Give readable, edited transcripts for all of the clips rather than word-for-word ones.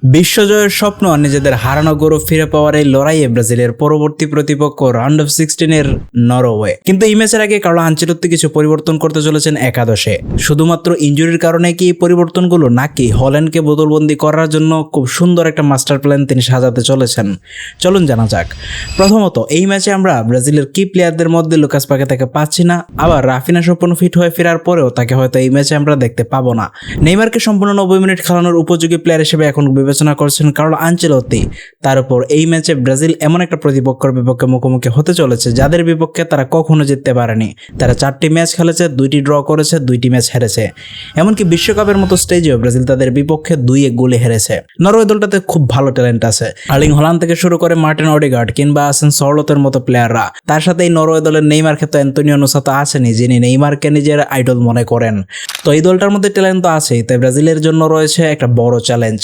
বিশ্বজয়ের স্বপ্ন নিজেদের হারানো গৌরব ফিরে পাওয়ার এই লড়াইয়ে ব্রাজিলের পরবর্তী প্রতিপক্ষ রাউন্ড অফ 16 নরওয়ে। কিন্তু এই ম্যাচের আগে কার্লো আনচেলত্তি কিছু পরিবর্তন করতে চলেছেন একাদশে। শুধুমাত্র ইনজুরির কারণে কি এই পরিবর্তনগুলো, নাকি হল্যান্ডকে বোতলবন্দি করার জন্য খুব সুন্দর একটা মাস্টার প্ল্যান তিনি সাজাতে চলেছেন? চলুন জানা যাক। প্রথমত, এই ম্যাচে আমরা ব্রাজিলের কি প্লেয়ারদের মধ্যে লুকাস পাকেতাকে পাচ্ছি না, আবার রাফিনা সম্পূর্ণ ফিট হয়ে ফেরার পরেও তাকে হয়তো এই ম্যাচে আমরা দেখতে পাবো না। নেইমারকে সম্পূর্ণ 90 মিনিট খেলানোর উপযোগী প্লেয়ার হিসেবে এখন বিবেচনা করছেন কার্লো আনচেলত্তি। তার উপর এই ম্যাচে ব্রাজিল এমন একটা প্রতিপক্ষের বিপক্ষে মুখোমুখি হতে চলেছে যাদের বিপক্ষে তারা কখনো জিততে পারেনি। তারা 4টি ম্যাচ খেলেছে, 2টি ড্র করেছে, 2টি ম্যাচ হেরেছে। এমনকি বিশ্বকাপের মতো স্টেজেও ব্রাজিল তাদের বিপক্ষে 2-1 গোলে হেরেছে। নরওয়ে দলটাতে খুব ভালো ট্যালেন্ট আছে। আর্লিং হল্যান্ড থেকে শুরু করে মার্টিন ওডেগার্ড কিংবা আছেন সরলতের মতো প্লেয়াররা। তার সাথে এই নরওয়ে দলের নেইমার ক্ষেত্রে অ্যান্তোনিও নুসা তো আছেনই, যিনি নেইমারকে নিজের আইডল মনে করেন। তো এই দলটার মধ্যে ট্যালেন্ট তো আছেই, তাই ব্রাজিলের জন্য রয়েছে একটা বড় চ্যালেঞ্জ।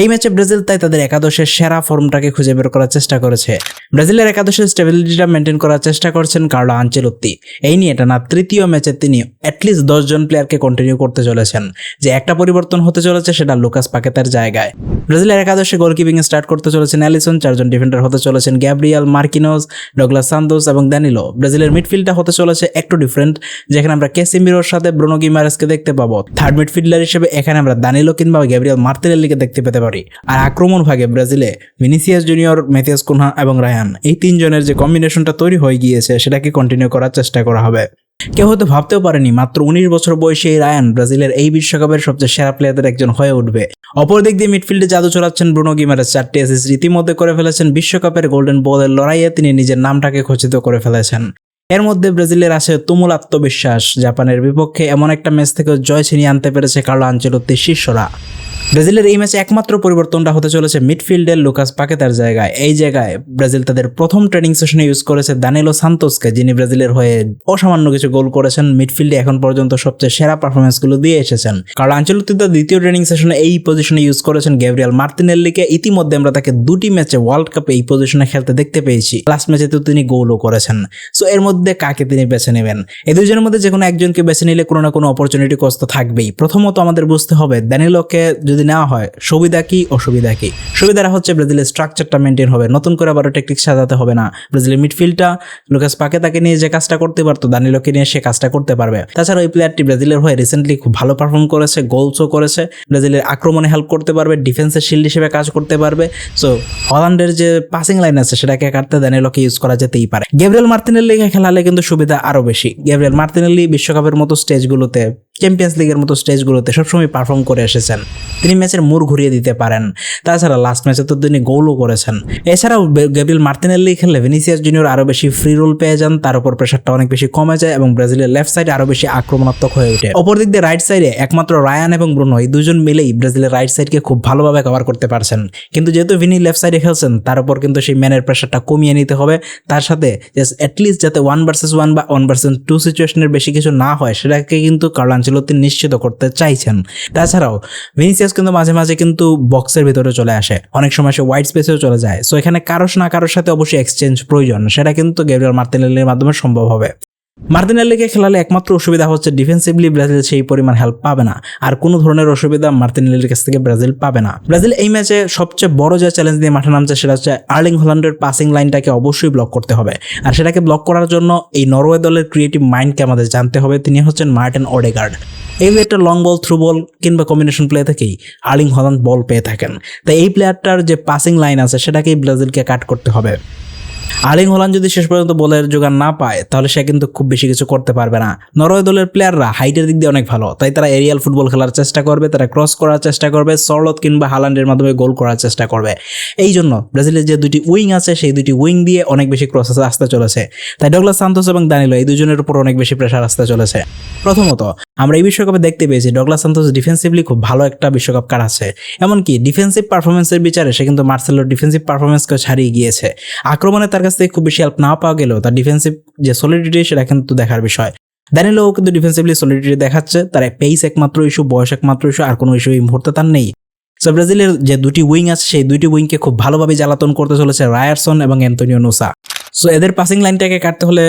এই ম্যাচে ব্রাজিল তাই তাদের একাদশের সেরা ফর্মটাকে খুঁজে বের করার চেষ্টা করেছে। ব্রাজিলের একাদশের স্টেবিলিটিটা মেনটেন করার চেষ্টা করছেন কার্লো আনচেলত্তি। এই নিয়ে টানা তৃতীয় ম্যাচে তিনি অ্যাটলিস্ট 10 জন প্লেয়ারকে কন্টিনিউ করতে চলেছেন। যে একটা পরিবর্তন হতে চলেছে সেটা লুকাস পাকেতার জায়গায়। ব্রাজিলের একাদশে গোলকিপিং স্টার্ট করতে চলেছেন অ্যালিসন, 4 জন ডিফেন্ডার হতে চলেছেন গ্যাব্রিয়াল, মার্কিনোস, ডগলাস সান্তোস এবং দানিলো। ব্রাজিলের মিডফিল্ডটা হতে চলেছে একটু ডিফারেন্ট, যেখানে আমরা ক্যাসিমিরোর সাথে ব্রুনো গিমারেসকে দেখতে পাবো। থার্ড মিডফিল্ডার হিসেবে এখানে আমরা দানিলো কিংবা গ্যাব্রিয়াল মার্তিনেল্লিকে দেখতে পেতে পারি। আর আক্রমণ ভাগে ব্রাজিলে ভিনিসিয়াস জুনিয়র, ম্যাথিয়াস কুনহা এবং রায়ান, এই 3 জনের যে কম্বিনেশনটা তৈরি হয়ে গিয়েছে সেটাকে কন্টিনিউ করার চেষ্টা করা হবে। কেউ হয়তো ভাবতেও পারেনি মাত্র 19 বছর বয়সী এই রায়ান ব্রাজিলের এই বিশ্বকাপের সবচেয়ে সেরা প্লেয়ারদের একজন হয়ে উঠবে। অপর দিক দিয়ে মিডফিল্ডে জাদু চলাচ্ছেন ব্রুনো গিমারেস। 4টি অ্যাসিস্ট রীতিমধ্যে করে ফেলেছেন। বিশ্বকাপের গোল্ডেন বলের লড়াইয়ে তিনি নিজের নামটাকে খচিত করে ফেলেছেন। এর মধ্যে ব্রাজিলের আছে তুমুল আত্মবিশ্বাস। জাপানের বিপক্ষে এমন একটা ম্যাচ থেকে জয় ছিনিয়ে আনতে পেরেছে কার্লো আনচেলত্তির শিষ্যরা। ব্রাজিলের এই ম্যাচে একমাত্র পরিবর্তনটা হতে চলেছে মিডফিল্ডের লুকাস পাকেতার জায়গায়। এই জায়গায় ব্রাজিল তাদের প্রথম ট্রেনিং সেশনে ইউজ করেছে দানিলো সান্তোসকে, যিনি ব্রাজিলের হয়ে অসামান্য কিছু গোল করেছেন। মিডফিল্ডে এখন পর্যন্ত সবচেয়ে সেরা পারফরমেন্সগুলো দিয়ে এসেছেন। কার্লো আনচেলত্তি তার দ্বিতীয় ট্রেনিং সেশনে এই পজিশনে ইউজ করেছেন গ্যাব্রিয়াল মার্তিনেল্লিকে। ইতিমধ্যে আমরা তাকে 2টি ম্যাচে ওয়ার্ল্ড কাপে এই পজিশনে খেলতে দেখতে পেয়েছি। লাস্ট ম্যাচে তো তিনি গোলও করেছেন। সো এর মধ্যে কাকে তিনি বেছে নেবেন? এই দুজনের মধ্যে যে কোনো একজনকে বেছে নিলে কোনো না কোনো অপরচুনিটি কষ্ট থাকবেই। প্রথমত আমাদের বুঝতে হবে দানিলোকে যদি নেওয়া হয় সুবিধা কি অসুবিধা কি। সুবিধাটা হচ্ছে ব্রাজিলের স্ট্রাকচারটা মেনটেন হবে, নতুন করে আবার টেকনিক সাজাতে হবে না। ব্রাজিলের মিডফিল্ডটা লুকাস পাকেতাকে নিয়ে যে কাজটা করতে পারতো দানিলোকে নিয়ে সে কাজটা করতে পারবে। তাছাড়া ওই প্লেয়ারটি ব্রাজিলের হয়ে রিসেন্টলি খুব ভালো পারফর্ম করেছে, গোলসও করেছে। ব্রাজিলের আক্রমণে হেল্প করতে পারবে, ডিফেন্সের শিল্ড হিসেবে কাজ করতে পারবে। সো হল্যান্ডের যে পাসিং লাইন আছে সেটাকে কাটতে দানিলোকে ইউজ করা যেতেই পারে। গ্যাব্রিয়াল মার্তিনেল্লিকে খেলালে কিন্তু সুবিধা আরো বেশি। গ্যাব্রিয়াল মার্তিনেল্লি বিশ্বকাপের মতো স্টেজগুলোতে, চ্যাম্পিয়ন্স লিগের মতো স্টেজগুলোতে সবসময় পারফর্ম করে এসেছেন। তিনি ম্যাচের মোড় ঘুরিয়ে দিতে পারেন। তাছাড়া লাস্ট ম্যাচে তো তিনি গোলও করেছেন। এছাড়াও গ্যাব্রিয়াল মার্তিনেল্লি খেললে ভিনিসিয়াস জুনিয়র আরও বেশি ফ্রি রোল পেয়ে যান, তার উপর প্রেশারটা অনেক বেশি কমে যায় এবং ব্রাজিলের লেফট সাইডে আরও বেশি আক্রমণাত্মক হয়ে ওঠে। অপর দিক দিয়ে রাইট সাইডে একমাত্র রায়ান এবং ব্রুনো, এই দুজন মিলেই ব্রাজিলের রাইট সাইডকে খুব ভালোভাবে কভার করতে পারছেন। কিন্তু যেহেতু ভিনি লেফট সাইডে খেলছেন, তার উপর কিন্তু সেই ম্যানের প্রেশারটা কমিয়ে নিতে হবে। তার সাথে অ্যাটলিস্ট যাতে 1 ভার্সেস 1 বা 1 ভার্সেস 2 সিচুয়েশনের বেশি কিছু না হয় সেটাকে কিন্তু কার্লো আনচেলত্তি নিশ্চিত করতে চাইছেন। তাছাড়াও ভিনিসিয়াস কিন্তু মাঝে মাঝে কিন্তু বক্সের ভিতরে চলে আসে, অনেক সময় সে হোয়াইট স্পেসেও চলে যায়। সো এখানে কারোর না কারোর সাথে অবশ্যই এক্সচেঞ্জ প্রয়োজন, সেটা কিন্তু গ্যাব্রিয়াল মার্তিনেল্লির মাধ্যমে সম্ভব হবে। মার্তিনেল্লিকে খেলালে একমাত্র অসুবিধা হচ্ছে ডিফেন্সিভলি ব্রাজিল সেই পরিমাণ হেল্প পাবে না। আর কোনো ধরনের অসুবিধা মার্তিনেল্লির কাছ থেকে ব্রাজিল পাবে না। ব্রাজিল এই ম্যাচে সবচেয়ে বড় যে চ্যালেঞ্জ দিয়ে মাঠে নামছে সেটা হচ্ছে আর্লিং হল্যান্ডের পাসিং লাইনটাকে অবশ্যই ব্লক করতে হবে। আর সেটাকে ব্লক করার জন্য এই নরওয়ে দলের ক্রিয়েটিভ মাইন্ডকে আমাদের জানতে হবে। তিনি হচ্ছেন মার্টিন ওডেগার্ড। এই প্লেয়ারটা লং বল, থ্রু বল কিংবা কম্বিনেশন প্লে থেকেই আর্লিং হল্যান্ড বল পেয়ে থাকেন। তাই এই প্লেয়ারটার যে পাসিং লাইন আছে সেটাকেই ব্রাজিলকে কাট করতে হবে। আর্লিং হল্যান্ড যদি শেষ পর্যন্ত বলের জোগান না পায় তাহলে সে কিন্তু খুব বেশি কিছু করতে পারবে না। নরওয়ে দলের প্লেয়াররা হাইটের দিক দিয়ে অনেক ভালো, তাই তারা এরিয়াল ফুটবল খেলার চেষ্টা করবে, তারা ক্রস করার চেষ্টা করবে, সরলত কিংবা হালান্ডের মাধ্যমে গোল করার চেষ্টা করবে। এই জন্য ব্রাজিলের যে 2টি উইং আছে সেই 2টি উইং দিয়ে অনেক বেশি ক্রস আসতে চলেছে। তাই ডগলাস সান্তোস এবং দানিলো এই দুজনের উপর অনেক বেশি প্রেশার আসতে চলেছে। প্রথমত আমরা এই বিশ্বকাপে দেখতে পেয়েছি ডগলাস সান্তোস ডিফেন্সিভলি খুব ভালো একটা বিশ্বকাপ কাটাচ্ছে। এমনকি ডিফেন্সিভ পারফরমেন্সের বিচারে সে কিন্তু মার্সেলোর ডিফেন্সিভ পারফরমেন্সকে ছাড়িয়ে গিয়েছে। আক্রমণে তার কাছ থেকে খুব বেশি হেল্প না পাওয়া গেলেও তার ডিফেন্সিভ যে সলিডিটি সেটা কিন্তু দেখার বিষয়। দানিলোও কিন্তু ডিফেন্সিভলি সলিডিটি দেখাচ্ছে। তার পেস একমাত্র ইস্যু, বয়স একমাত্র ইস্যু, আর কোনো ইস্যু এই মুহূর্তে তার নেই। সো ব্রাজিলের যে 2টি উইং আছে সেই 2টি উইংকে খুব ভালোভাবে জ্বালাতন করতে চলেছে রায়ারসন এবং অ্যান্তোনিও নুসা। সো এদের পাসিং লাইনটাকে কাটতে হলে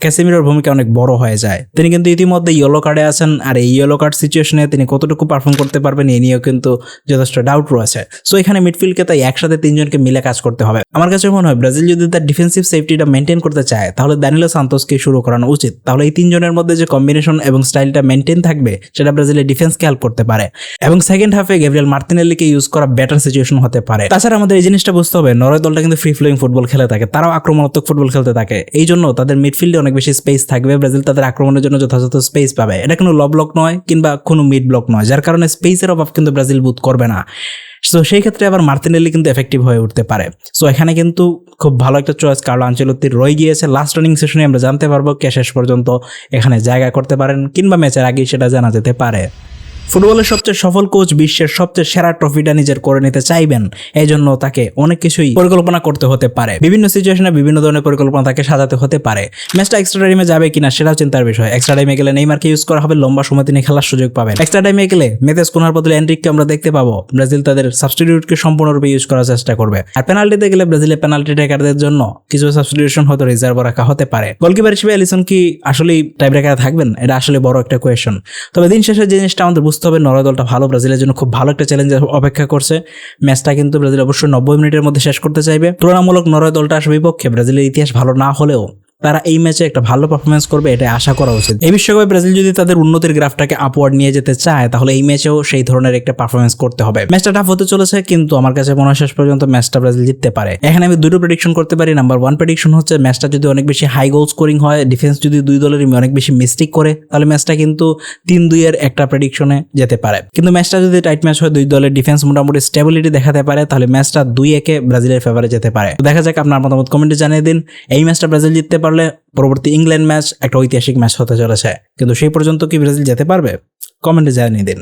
ক্যাসেমিরোর ভূমিকা অনেক বড় হয়ে যায়। তিনি কিন্তু ইতিমধ্যে ইয়েলো কার্ডে আছেন, আর এই ইয়েলো কার্ড সিচুয়েশনে তিনি কতটুকু পারফর্ম করতে পারবেন এই নিয়েও কিন্তু যথেষ্ট ডাউট রয়েছে। সো এখানে মিডফিল্ডকে তাই একসাথে তিনজনকে মিলে কাজ করতে হবে। আমার কাছে মনে হয় ব্রাজিল যদি তার ডিফেন্সিভ সেফটিটা মেনটেন করতে চায় তাহলে দানিলো সান্তোসকে শুরু করানো উচিত। তাহলে এই তিনজনের মধ্যে যে কম্বিনেশন এবং স্টাইলটা মেনটেন থাকবে সেটা ব্রাজিলের ডিফেন্সকে হেল্প করতে পারে, এবং সেকেন্ড হাফে গ্যাব্রিয়েল মার্তিনেল্লিকে ইউজ করা বেটার সিচুয়েশন হতে পারে। তাছাড়া আমাদের এই জিনিসটা বুঝতে হবে, নরওয়ে দলটা কিন্তু ফ্রি ফ্লোয়িং ফুটবল খেলে থাকে, তারাও আক্রমণাত্মক ফুটবল খেলতে থাকে। এই জন্য তাদের মিডফিল্ডে অনেক বেশি স্পেস থাকবে, ব্রাজিল তাদের আক্রমণের জন্য যথাযথ স্পেস পাবে। এটা কোনো লো ব্লক নয় কিংবা কোনো মিড ব্লক নয়, যার কারণে স্পেসের অভাব কিন্তু ব্রাজিল বোধ করবে না। সো সেই ক্ষেত্রে আবার মার্তিনেল্লি কিন্তু এফেক্টিভ হয়ে উঠতে পারে। সো এখানে কিন্তু খুব ভালো একটা চয়েস কার্লো আনচেলত্তির রয়ে গিয়েছে। লাস্ট রানিং সেশনে আমরা জানতে পারবো কে শেষ পর্যন্ত এখানে জায়গা করতে পারেন, কিংবা ম্যাচের আগেই সেটা জানা যেতে পারে। ফুটবলের সবচেয়ে সফল কোচ বিশ্বের সবচেয়ে সেরা ট্রফিটা নিজের করে নিতে চাইবেন, এই জন্য তাকে অনেক কিছুই পরিকল্পনা করতে হতে পারে। বিভিন্ন সিচুয়েশনে বিভিন্ন ধরনের পরিকল্পনা তাকে সাজাতে হতে পারে। ম্যাচটা এক্সট্রা টাইমে যাবে কিনা সেটাও চিন্তার বিষয়। এক্সট্রা টাইমে গেলে নেইমারকে ইউজ করা হবে, লম্বা সময় তিনি খেলার সুযোগ পাবেন। এক্সট্রা টাইমে গেলে মেথেস কোনার বদলে এনরিককে আমরা দেখতে পাবো। ব্রাজিল তাদের সাবস্টিটিউটকে সম্পূর্ণরূপে ইউজ করার চেষ্টা করবে। আর পেনাল্টিতে গেলে ব্রাজিলের পেনাল্টি টেকারদের জন্য কিছু সাবস্টিটিউশন হয়তো রিজার্ভ রাখা হতে পারে। গোলকিপার হিসেবে এলিসন কি আসলেই টাই ব্রেকারে থাকবেন? এটা আসলে বড় একটা কোয়েশ্চন। তবে দিন শেষে জিনিসটা আমাদের বুঝতে হবে, নরওয়ে দলটা ভালো, ব্রাজিলের জন্য খুব ভালো একটা চ্যালেঞ্জ অপেক্ষা করছে। ম্যাচটা কিন্তু ব্রাজিল অবশ্যই 90 মিনিটের মধ্যে শেষ করতে চাইবে। তুলনামূলক নরওয়ে দলটা আসবে বিপক্ষে, ব্রাজিলের ইতিহাস ভালো না হলেও তারা এই ম্যাচে একটা ভালো পারফরমেন্স করবে, এটা আশা করা উচিত। এই বিশ্বকাপে ব্রাজিল যদি তাদের উন্নতির গ্রাফটাকে আপওয়ার্ড নিয়ে যেতে চায় তাহলে এই ম্যাচেও সেই ধরনের একটা পারফরমেন্স করতে হবে। ম্যাচটা টাফ হতে চলেছে, কিন্তু আমার কাছে মনে হয় শেষ পর্যন্ত ম্যাচটা ব্রাজিল জিততে পারে। এখানে আমি দুটো প্রেডিকশন করতে পারি। নাম্বার 1 প্রেডিকশন হচ্ছে ম্যাচটা যদি অনেক বেশি হাই গোল স্কোরিং হয়, ডিফেন্স যদি দুই দলেরই অনেক বেশি মিস্টেক করে, তাহলে ম্যাচটা কিন্তু 3-2 একটা প্রেডিকশনে যেতে পারে। কিন্তু ম্যাচটা যদি টাইট ম্যাচ হয়, দুই দলের ডিফেন্স মোটামুটি স্টেবিলিটি দেখাতে পারে, তাহলে ম্যাচটা 2-1 ব্রাজিলের ফেভারে যেতে পারে। দেখা যাক, আপনার মতামত কমেন্টে জানিয়ে দিন। এই ম্যাচটা ব্রাজিল জিততে পারলে পরবর্তী ইংল্যান্ড ম্যাচ একটা ঐতিহাসিক ম্যাচ হতে চলেছে, কিন্তু সেই পর্যন্ত কি ব্রাজিল যেতে পারবে? কমেন্টে জানিয়ে দিন।